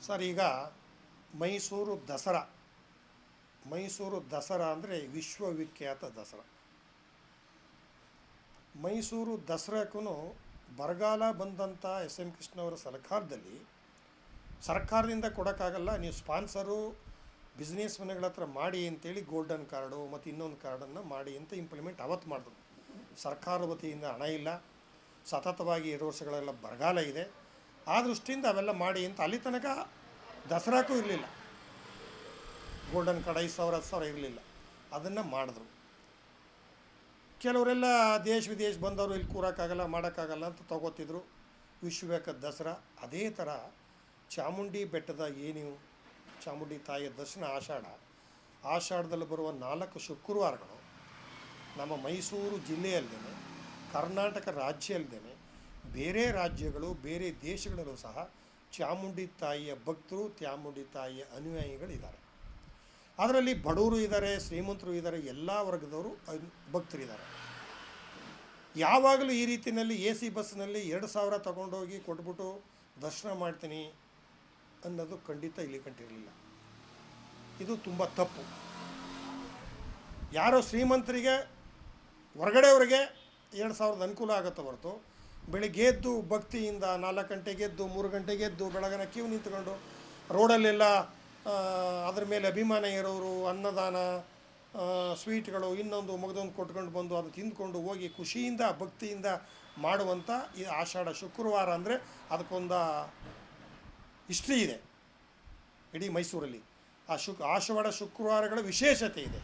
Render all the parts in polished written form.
Sir, ಈಗ ಮೈಸೂರು ದಸರಾ ಅಂದರೆ ವಿಶ್ವವಿಖ್ಯಾತ ದಸರಾ. ಮೈಸೂರು ದಸರಾಕ್ಕೂ ಬರಗಾಲ ಬಂದಂಥ ಎಸ್ ಎಂ ಕೃಷ್ಣವರ ಸರ್ಕಾರದಲ್ಲಿ ಸರ್ಕಾರದಿಂದ ಕೊಡೋಕ್ಕಾಗಲ್ಲ, ನೀವು ಸ್ಪಾನ್ಸರು ಬಿಸ್ನೆಸ್ ಮನೆಗಳ ಹತ್ರ ಮಾಡಿ ಅಂತೇಳಿ ಗೋಲ್ಡನ್ ಕಾರ್ಡು ಮತ್ತು ಇನ್ನೊಂದು ಕಾರ್ಡನ್ನು ಮಾಡಿ ಅಂತ ಇಂಪ್ಲಿಮೆಂಟ್ ಅವತ್ತು ಮಾಡಿದ್ರು. ಸರ್ಕಾರ ವತಿಯಿಂದ ಹಣ ಇಲ್ಲ, ಸತತವಾಗಿ 2 ವರ್ಷಗಳೆಲ್ಲ ಬರಗಾಲ ಇದೆ. ಆ ದೃಷ್ಟಿಯಿಂದ ಅವೆಲ್ಲ ಮಾಡಿ ಅಂತ ಅಲ್ಲಿ ತನಕ ದಸರಾಕ್ಕೂ ಇರಲಿಲ್ಲ, ಗೋಲ್ಡನ್ ಕಾರ್ಡ್ 5,000 10,000 ಇರಲಿಲ್ಲ. ಅದನ್ನು ಮಾಡಿದ್ರು. ಕೆಲವರೆಲ್ಲ ದೇಶ ವಿದೇಶ ಬಂದವರು ಇಲ್ಲಿ ಕೂರೋಕ್ಕಾಗಲ್ಲ ಮಾಡೋಕ್ಕಾಗಲ್ಲ ಅಂತ ತಗೋತಿದ್ರು. ವಿಶ್ವವಿಖ್ಯಾತ ದಸರಾ ಅದೇ ಥರ ಚಾಮುಂಡಿ ಬೆಟ್ಟದ ಚಾಮುಂಡಿ ತಾಯಿಯ ದರ್ಶನ ಆಷಾಢದಲ್ಲಿ ಬರುವ 4 ಶುಕ್ರವಾರಗಳು ನಮ್ಮ ಮೈಸೂರು ಜಿಲ್ಲೆಯಲ್ಲದೇ ಕರ್ನಾಟಕ ರಾಜ್ಯ ಅಲ್ಲದೇ ಬೇರೆ ರಾಜ್ಯಗಳು ಬೇರೆ ದೇಶಗಳಲ್ಲೂ ಸಹ ಚಾಮುಂಡಿ ತಾಯಿಯ ಭಕ್ತರು, ಚಾಮುಂಡಿ ತಾಯಿಯ ಅನುಯಾಯಿಗಳಿದ್ದಾರೆ. ಅದರಲ್ಲಿ ಬಡವರು ಇದ್ದಾರೆ, ಶ್ರೀಮಂತರು ಇದ್ದಾರೆ, ಎಲ್ಲ ವರ್ಗದವರು ಭಕ್ತರಿದ್ದಾರೆ. ಯಾವಾಗಲೂ ಈ ರೀತಿಯಲ್ಲಿ AC ಬಸ್ನಲ್ಲಿ 2,000 ತಗೊಂಡೋಗಿ ಕೊಟ್ಬಿಟ್ಟು ದರ್ಶನ ಮಾಡ್ತೀನಿ ಅನ್ನೋದು ಖಂಡಿತ ಇಲ್ಲಿ ಕಂಡಿರಲಿಲ್ಲ. ಇದು ತುಂಬ ತಪ್ಪು. ಯಾರೋ ಶ್ರೀಮಂತರಿಗೆ ಹೊರಗಡೆಯವ್ರಿಗೆ 2,000 ಅನುಕೂಲ ಆಗುತ್ತೆ ಹೊರತು ಬೆಳಿಗ್ಗೆ ಎದ್ದು ಭಕ್ತಿಯಿಂದ 4 ಗಂಟೆಗೆ ಎದ್ದು 3 ಗಂಟೆಗೆ ಎದ್ದು ಬೆಳಗನ ಕ್ಯೂ ನಿಂತ್ಕೊಂಡು ರೋಡಲ್ಲೆಲ್ಲ ಅದ್ರ ಮೇಲೆ ಅಭಿಮಾನ ಇರೋರು ಅನ್ನದಾನ ಸ್ವೀಟ್ಗಳು ಇನ್ನೊಂದು ಮಗದೊಂದು ಕೊಟ್ಕೊಂಡು ಬಂದು ಅದು ತಿಂದ್ಕೊಂಡು ಹೋಗಿ ಖುಷಿಯಿಂದ ಭಕ್ತಿಯಿಂದ ಮಾಡುವಂಥ ಈ ಆಷಾಢ ಶುಕ್ರವಾರ ಅಂದರೆ ಅದಕ್ಕೊಂದು ಹಿಸ್ಟ್ರಿ ಇದೆ ಇಡೀ ಮೈಸೂರಲ್ಲಿ. ಆಷಾಢ ಶುಕ್ರವಾರಗಳ ವಿಶೇಷತೆ ಇದೆ.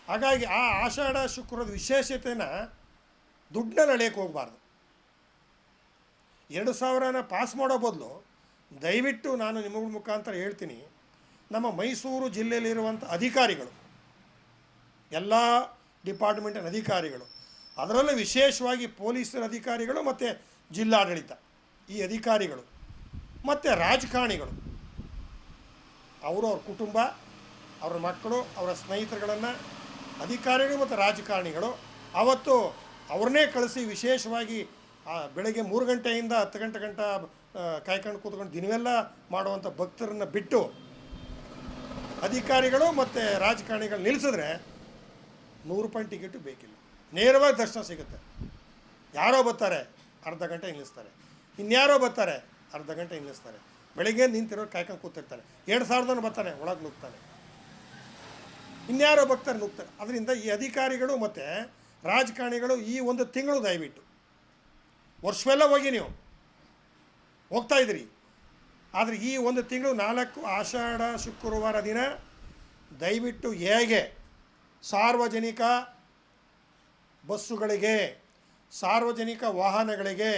ಹಾಗಾಗಿ ಆ ಆಷಾಢ ಶುಕ್ರವಾರದ ವಿಶೇಷತೆನ ದುಡ್ಡನ್ನ ಅಳೆಯೋಕ್ಕೆ ಹೋಗಬಾರ್ದು. 2,000ನ ಪಾಸ್ ಮಾಡೋ ಬದಲು ದಯವಿಟ್ಟು ನಾನು ನಿಮಗಳ ಮುಖಾಂತರ ಹೇಳ್ತೀನಿ, ನಮ್ಮ ಮೈಸೂರು ಜಿಲ್ಲೆಯಲ್ಲಿರುವಂಥ ಅಧಿಕಾರಿಗಳು, ಎಲ್ಲ ಡಿಪಾರ್ಟ್ಮೆಂಟಿನ ಅಧಿಕಾರಿಗಳು, ಅದರಲ್ಲೂ ವಿಶೇಷವಾಗಿ ಪೊಲೀಸರ ಅಧಿಕಾರಿಗಳು ಮತ್ತು ಜಿಲ್ಲಾಡಳಿತ ಈ ಅಧಿಕಾರಿಗಳು ಮತ್ತು ರಾಜಕಾರಣಿಗಳು, ಅವ್ರ ಕುಟುಂಬ, ಅವರ ಮಕ್ಕಳು, ಅವರ ಸ್ನೇಹಿತರುಗಳನ್ನು ಅಧಿಕಾರಿಗಳು ಮತ್ತು ರಾಜಕಾರಣಿಗಳು ಅವತ್ತು ಅವ್ರನ್ನೇ ಕಳಿಸಿ ವಿಶೇಷವಾಗಿ ಬೆಳಗ್ಗೆ 3 ಗಂಟೆಯಿಂದ 10 ಗಂಟೆ ಕಾಯ್ಕೊಂಡು ಕೂತ್ಕೊಂಡು ದಿನವೆಲ್ಲ ಮಾಡುವಂಥ ಭಕ್ತರನ್ನು ಬಿಟ್ಟು ಅಧಿಕಾರಿಗಳು ಮತ್ತು ರಾಜಕಾರಣಿಗಳು ನಿಲ್ಲಿಸಿದ್ರೆ ₹100 ಟಿಕೆಟು ಬೇಕಿಲ್ಲ, ನೇರವಾಗಿ ದರ್ಶನ ಸಿಗುತ್ತೆ. ಯಾರೋ ಬರ್ತಾರೆ ಅರ್ಧ ಗಂಟೆ ನಿಲ್ಲಿಸ್ತಾರೆ, ಇನ್ಯಾರೋ ಬರ್ತಾರೆ ಅರ್ಧ ಗಂಟೆ ನಿಲ್ಲಿಸ್ತಾರೆ. ಬೆಳಗ್ಗೆ ನಿಂತಿರೋರು ಕಾಯ್ಕೊಂಡು ಕೂತಿರ್ತಾರೆ, 2,000 ಬರ್ತಾನೆ ಒಳಗೆ ನುಗ್ತಾನೆ, ಇನ್ಯಾರೋ ಬರ್ತಾರೆ ನುಗ್ತಾರೆ. ಅದರಿಂದ ಈ ಅಧಿಕಾರಿಗಳು ಮತ್ತು ರಾಜಕಾರಣಿಗಳು ಈ 1 ತಿಂಗಳು ದಯವಿಟ್ಟು, ವರ್ಷವೆಲ್ಲ ಹೋಗಿ ನೀವು ಹೋಗ್ತಾಯಿದ್ರಿ, ಆದರೆ ಈ 1 ತಿಂಗಳು 4 ಆಷಾಢ ಶುಕ್ರವಾರ ದಿನ ದಯವಿಟ್ಟು ಹೇಗೆ ಸಾರ್ವಜನಿಕ ಬಸ್ಸುಗಳಿಗೆ, ಸಾರ್ವಜನಿಕ ವಾಹನಗಳಿಗೆ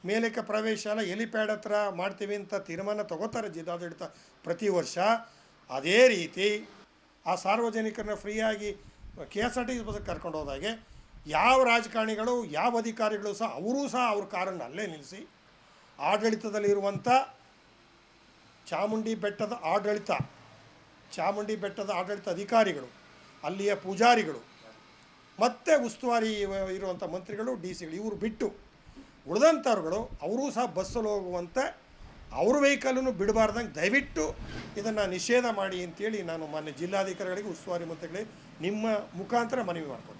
ಮೇಲಕ್ಕೆ ಪ್ರವೇಶ ಎಲ್ಲ ಹೆಲಿಪ್ಯಾಡ್ ಹತ್ರ ಮಾಡ್ತೀವಿ ಅಂತ ತೀರ್ಮಾನ ತಗೋತಾರೆ ಜಿಲ್ಲಾಡಳಿತ ಪ್ರತಿ ವರ್ಷ. ಅದೇ ರೀತಿ ಆ ಸಾರ್ವಜನಿಕರನ್ನ ಫ್ರೀಯಾಗಿ KSRTC ಬಸ್ಸಿಗೆ ಕರ್ಕೊಂಡು ಹೋದಾಗೆ ಯಾವ ರಾಜಕಾರಣಿಗಳು ಯಾವ ಅಧಿಕಾರಿಗಳು ಸಹ ಅವ್ರ ಕಾರನ್ನು ಅಲ್ಲೇ ನಿಲ್ಲಿಸಿ ಆಡಳಿತದಲ್ಲಿರುವಂಥ ಚಾಮುಂಡಿ ಬೆಟ್ಟದ ಆಡಳಿತ ಅಧಿಕಾರಿಗಳು, ಅಲ್ಲಿಯ ಪೂಜಾರಿಗಳು ಮತ್ತು ಉಸ್ತುವಾರಿ ಇರುವಂಥ ಮಂತ್ರಿಗಳು, DC ಗಳು, ಇವರು ಬಿಟ್ಟು ಉಳಿದಂಥವ್ರುಗಳು ಅವರೂ ಸಹ ಬಸ್ಸಲ್ಲಿ ಹೋಗುವಂತೆ ಅವ್ರ ವೆಹಿಕಲನ್ನು ಬಿಡಬಾರ್ದಂಗೆ ದಯವಿಟ್ಟು ಇದನ್ನು ನಿಷೇಧ ಮಾಡಿ ಅಂತೇಳಿ ನಾನು ಮಾನ್ಯ ಜಿಲ್ಲಾಧಿಕಾರಿಗಳಿಗೆ, ಉಸ್ತುವಾರಿ ಮಂತ್ರಿಗಳಿಗೆ ನಿಮ್ಮ ಮುಖಾಂತರ ಮನವಿ ಮಾಡ್ತೀನಿ.